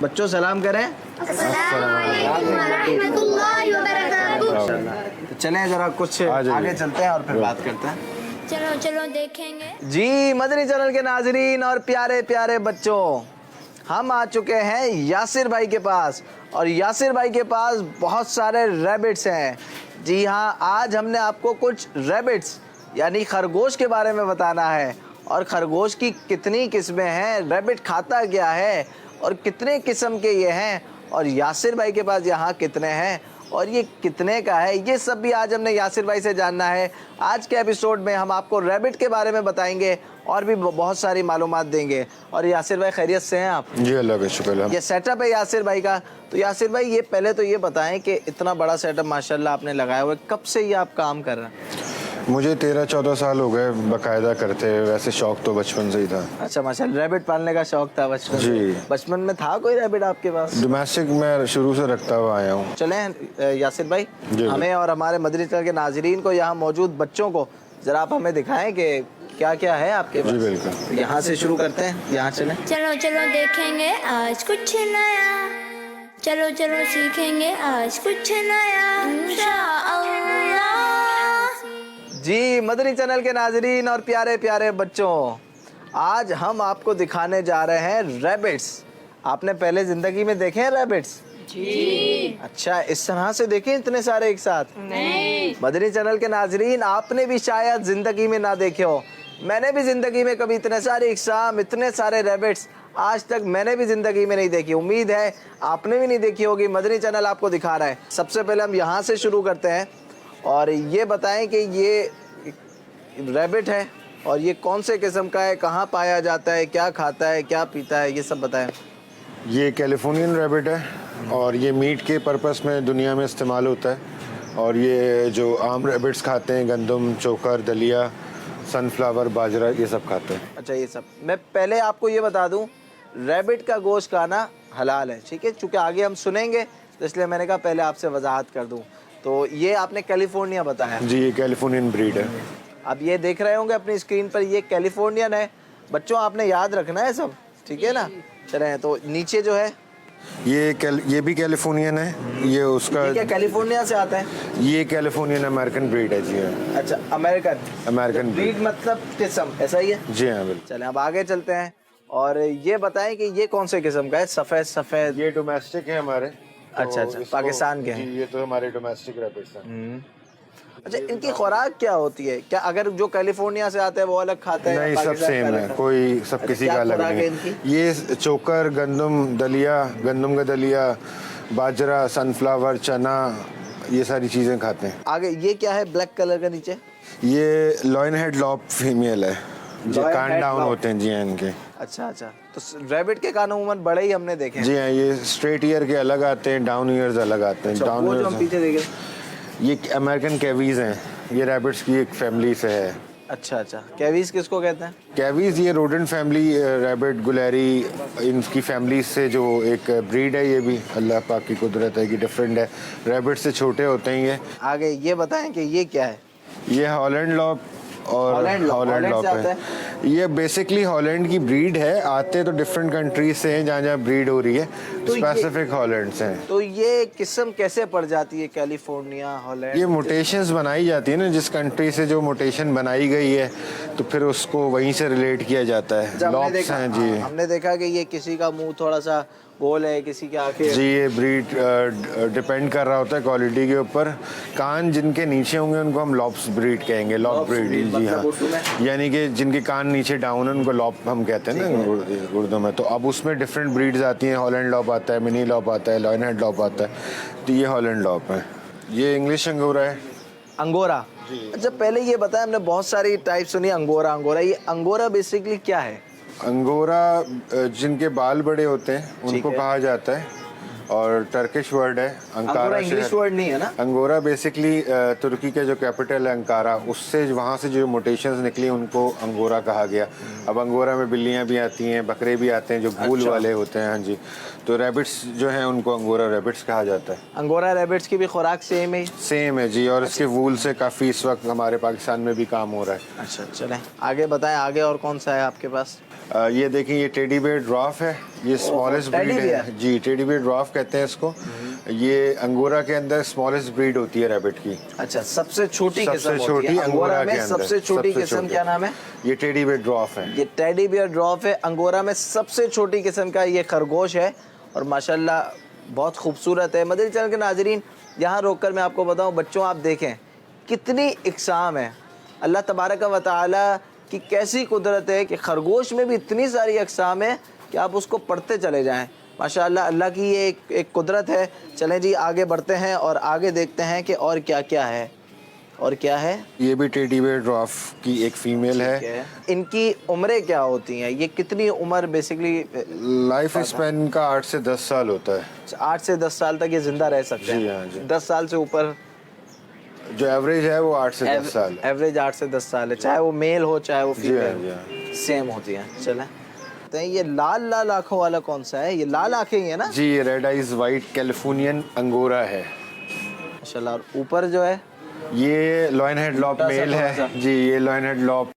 बच्चों सलाम करें। तो चलें जरा कुछ आगे चलते हैं और फिर बात करते हैं। चलो चलो देखेंगे। जी मदनी चैनल के नाजरीन और प्यारे प्यारे बच्चों, हम आ चुके हैं यासिर भाई के पास और यासिर भाई के पास बहुत सारे रैबिट्स हैं। जी हाँ, आज हमने आपको कुछ रैबिट्स यानी खरगोश के बारे में बताना है और खरगोश की कितनी किस्में हैं, रैबिट खाता क्या है और कितने किस्म के ये हैं और यासिर भाई के पास यहाँ कितने हैं और ये कितने का है, ये सब भी आज हमने यासिर भाई से जानना है। आज के एपिसोड में हम आपको रैबिट के बारे में बताएंगे और भी बहुत सारी मालूमात देंगे। और यासिर भाई खैरियत से हैं आप? जी अल्लाह का शुक्र। ये सेटअप है यासिर भाई का। तो यासिर भाई ये पहले तो ये बताएं कि इतना बड़ा सेटअप माशाल्लाह आपने लगाया हुआ है, कब से ये आप काम कर रहे हैं? मुझे 13-14 साल हो गए बाकायदा करते हुए। वैसे शौक तो बचपन से ही था। अच्छा माशाल्लाह, रैबिट पालने का शौक था बचपन जी। से? बचपन में था कोई रैबिट आपके पास? डोमेस्टिक मैं शुरू से रखता हुआ आया हूँ। चलें यासिर भाई, जी। हमें और हमारे मदनी चैनल के नाजरीन को, यहाँ मौजूद बच्चों को जरा आप हमें दिखाएं कि क्या क्या है आपके पास। जी बिल्कुल। तो यहाँ से शुरू करते हैं, यहाँ चलें। चलो चलो देखेंगे आज कुछ नया। चलो चलो सीखेंगे आज कुछ नया इंशाअल्लाह। जी मदनी चैनल के नाजरीन और प्यारे प्यारे बच्चों, आज हम आपको दिखाने जा रहे हैं रैबिट्स। आपने पहले जिंदगी में देखे हैं रैबिट्स? जी। अच्छा, इस तरह से देखे इतने सारे एक साथ? नहीं। मदनी चैनल के नाजरीन, आपने भी शायद जिंदगी में ना देखे हो। मैंने भी जिंदगी में कभी इतने सारे इकसाम, इतने सारे रैबिट्स आज तक मैंने भी जिंदगी में नहीं देखी। उम्मीद है आपने भी नहीं देखी होगी। मदनी चैनल आपको दिखा रहा है। सबसे पहले हम यहाँ से शुरू करते हैं और ये बताएं कि ये रैबिट है और ये कौन से किस्म का है, कहाँ पाया जाता है, क्या खाता है, क्या पीता है, ये सब बताएं। ये कैलिफोर्नियन रैबिट है और ये मीट के पर्पस में दुनिया में इस्तेमाल होता है। और ये जो आम रैबिट्स खाते हैं, गंदम, चोकर, दलिया, सनफ्लावर, बाजरा, ये सब खाते हैं। अच्छा, ये सब। मैं पहले आपको ये बता दूं, रैबिट का गोश्त खाना हलाल है, ठीक है? चूँकि आगे हम सुनेंगे तो इसलिए मैंने कहा पहले आपसे वजाहत कर दूं। तो ये आपने कैलिफोर्निया बताया? जी, ये कैलिफोर्नियन ब्रीड है। अब ये देख रहे होंगे अपनी स्क्रीन पर, ये कैलिफोर्नियन है। बच्चों आपने याद रखना है सब, ठीक है ना? चलें, तो नीचे जो है ये भी कैलिफोर्नियन है। ये उसका क्या कैलिफोर्निया से आता है? ये कैलिफोर्नियन अमेरिकन ब्रीड है। जी हाँ, अच्छा, अमेरिकन ब्रीड। मतलब किस्म, ऐसा ही है? जी हाँ बिल्कुल। चलें अब आगे चलते हैं और ये बताएं कि ये कौन से किस्म का है? सफ़ेद। ये डोमेस्टिक है हमारे। अच्छा, तो पाकिस्तान के हैं। जी, ये तो हमारे डोमेस्टिक रैबिट्स हैं। अच्छा, इनकी खुराक क्या होती है? क्या अगर जो कैलिफोर्निया से आते हैं वो अलग खाते हैं? नहीं, सब पाकिस्तान सेम का है, अलग? कोई सब किसी क्या का अलग खुराक नहीं है है। इनकी? ये चोकर, गंदम, दलिया, गंदम का दलिया, बाजरा, सनफ्लावर, चना, ये सारी चीज़ें खाते हैं। आगे ये क्या है ब्लैक कलर का नीचे? ये लॉयन हेड लॉप फीमेल है, जो Lion कान head डाउन lop। होते हैं। जी हाँ, इनके। अच्छा, तो रैबिट के कान उम्मन बड़े ही हमने देखे हैं। जी हाँ, ये स्ट्रेट ईयर के अलग आते हैं, डाउन ईयर्स अलग आते हैं। अच्छा, डाउन वो जो हम ईयर्स पीछे देखे। ये अमेरिकन कैवीज हैं। ये रैबिट्स की एक फैमिली से है। अच्छा, कैवीज किसको कहते हैं? कैवीज ये रोडेंट फैमिली, रैबिट, गुलेरी, इनकी फैमिली से जो एक ब्रीड है। ये भी अल्लाह पाक की कुदरत है कि डिफरेंट है। रैबिट से छोटे होते हैं ये। आगे ये बताएं कि ये क्या है? ये हॉलैंड लॉप और हॉलैंड लॉप से आता है। ये बेसिकली हॉलैंड की ब्रीड है। आते तो डिफरेंट कंट्रीज से हैं, जहाँ जहाँ ब्रीड हो रही है। तो स्पेसिफिक हॉलैंड से हैं। तो ये किस्म कैसे पड़ जाती है? California, Holland? ये मोटेशंस बनाई जाती है ना, जिस कंट्री से जो मोटेशन बनाई गई है तो फिर उसको वहीं से रिलेट किया जाता है। लॉप्स हैं जी। हमने देखा कि ये किसी का मुंह थोड़ा सा गोल है, किसी के आंखें। जी, ये ब्रीड डिपेंड कर रहा होता है क्वालिटी के ऊपर। कान जिनके नीचे होंगे उनको हम लॉप्स ब्रीड कहेंगे। लॉप ब्रीड, जी हाँ, यानी कि जिनके कान नीचे डाउन है उनको लॉप हम कहते हैं ना उर्दू में। तो अब उसमें डिफरेंट ब्रीड्स आती हैं। हॉलैंड लॉप आता है, मिनी लॉप आता है, लॉयन हेड लॉप आता है। तो ये हॉलैंड लॉप है। ये इंग्लिश अंगोरा है। अंगोरा? अच्छा, पहले ये बताया, हमने बहुत सारी टाइप सुनी अंगोरा। ये अंगोरा बेसिकली क्या है? अंगोरा जिनके बाल बड़े होते हैं उनको कहा जाता है और टर्किश वर्ड है। अंकारा इंग्लिश वर्ड नहीं है ना? अंगोरा बेसिकली तुर्की का जो कैपिटल है अंकारा, उससे वहाँ से जो मोटेशंस निकली उनको अंगोरा कहा गया। अब अंगोरा में बिल्लियाँ भी आती हैं, बकरे भी आते हैं जो भूल वाले होते हैं। हाँ जी, तो रैबिट्स जो हैं उनको अंगोरा रैबिट्स कहा जाता है। अंगोरा रैबिट्स की भी खुराक सेम है? सेम है जी, और इसके वूल से काफ़ी इस वक्त हमारे पाकिस्तान में भी काम हो रहा है। अच्छा, चलें आगे बताएं, आगे और कौन सा है आपके पास? ये देखिए, ये टेडी बेयर ड्वार्फ है। ये स्मॉलेस्ट टेडी ब्रीड बियर। है जी, टेडी बियर ड्वार्फ कहते हैं इसको। ये अंगोरा के अंदर स्मॉलेस्ट ब्रीड होती है रैबिट की। अच्छा, सबसे छोटी सबसे किस्म होती छोटी है अंगोरा में। के अंदर सबसे छोटी किस्म छोटी। क्या नाम है? ये टेडी बियर ड्वार्फ है। ये टेडी बियर ड्रॉफ है, अंगोरा में सबसे छोटी किस्म का ये खरगोश है और माशाल्लाह बहुत खूबसूरत है। मदनी चैनल के नाजरीन, यहाँ रोककर मैं आपको बताऊँ बच्चों, आप देखें कितनी इकसाम है। अल्लाह तबारक व तआला की कैसी कुदरत है कि खरगोश में भी इतनी सारी अकसाम है कि आप उसको पढ़ते चले जाएं। माशाअल्लाह, अल्लाह की ये एक कुदरत है। चलें जी, आगे बढ़ते हैं और आगे देखते हैं कि और क्या क्या है। और क्या है? ये भी टेडी बियर ड्वार्फ की एक फीमेल है। इनकी उम्रें क्या होती हैं? ये कितनी उम्र बेसिकली? लाइफ स्पैन का 8 से 10 साल होता है। 8 से 10 साल तक ये जिंदा रह सकते हैं। जी हाँ जी। 10 साल से ऊपर जो एवरेज है वो 8 से 10 साल है। एवरेज 8 से 10 साल है, चाहे वो मेल हो चाहे वो जी हाँ जी फीमेल, हाँ। सेम होती है। चलें, तो ये लाल लाल आंखों वाला कौन सा है? ये लाल आंखें ही है ना? जी, ये red eyes white Californian angora है। माशाल्लाह। और ऊपर जो है ये लॉयन हेड लॉप छोटा सा मेल थोड़ा है सा। जी, ये लॉयन हेड लॉप